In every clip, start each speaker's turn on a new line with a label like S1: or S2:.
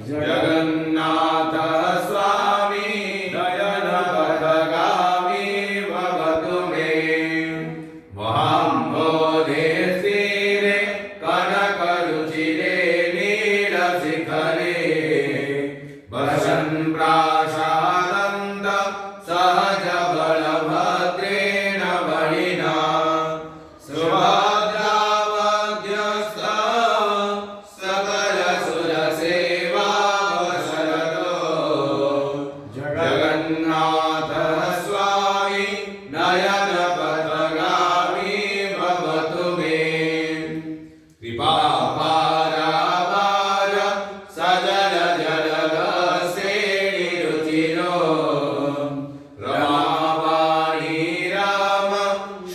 S1: जगन्नाथ स्वामी नयन पथगामी भवतु मे महाम्भोधे स्थिरे कनकरुचिरे नीलशिखरे वसन् प्रासादन्त सहज बलभद्रेण बलिना सुभद्रावध्यस्थ सकल सुरसेवा वसरतो जगन्नाथ स्वामी नयन पथगामी भवतु मे कृपापारावार सजल जलद श्रेणिरुचिरो रमावाणी राम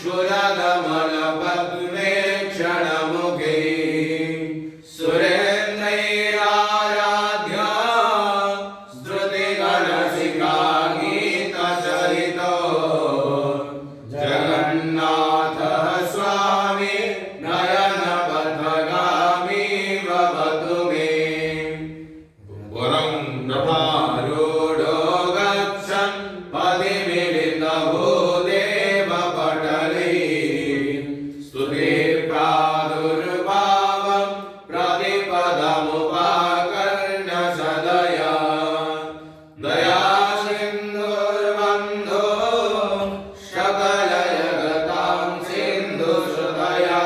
S1: शूरदमल पद्मेक्षणमुखे सुरेन्द्रैराराध्य स्तुतिगणशिखा गीतचरितो जगन्नाथ स्वामी नयन पथगामी भवतु मे पुरं नभारूढो गच्छन् पथिमिलितभूदेवपटले स्तुतिप्रादुर्भावं प्रतिपदमुपाकर्ण्य सदया दयासिन्धुर्बन्धो सकलजगतां सिन्धुसुतया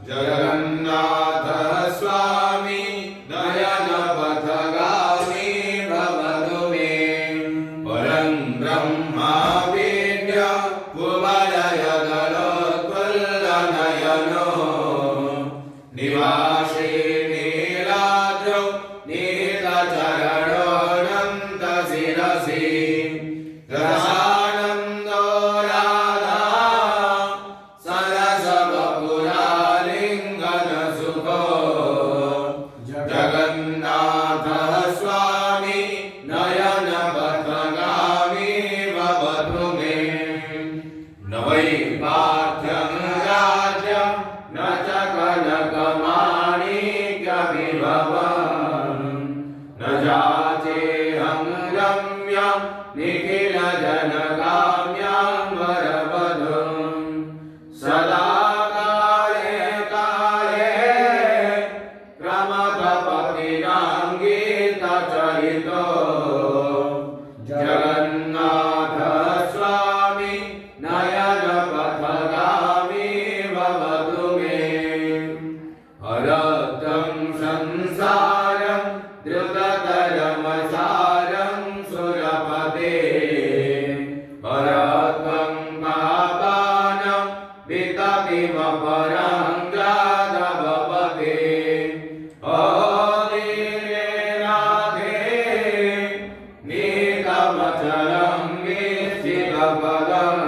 S1: जगन्नाथ स्वामी नयन पथगामी भवतु मे परं ब्रह्मा विद्य कुवलयदलोत्पल्लनयनो निवासी नीलाद्रौ नीलचरणोऽनन्तशिरसि रसानन्दो राधा सरसवपुरालिङ्गनसुखो जगन्नाथ स्वामी नयन पथगामी भवतु मे न वै पार्थ्यं राज्यं न च कनकमाणिक्यविभवम् न जाचेऽहं रम्यं निखिलजनकाम्यां वरवधूं सदा काले काले क्रमपतिनां गीतचरितो जगन्नाथ स्वामी नयन पथगामी भवतु मे हरतं संसारं द्रुततरमसारं सुरपते हरत्वं पापानं विततिमपरं जातवपते नाथे नीतमचलं निश्चितपदम्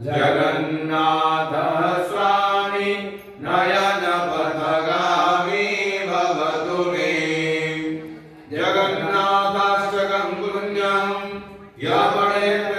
S1: जगन्नाथ स्वामी नयन पथगामी भवतु मे जगन्नाथाष्टकं पुण्यं या पठेत्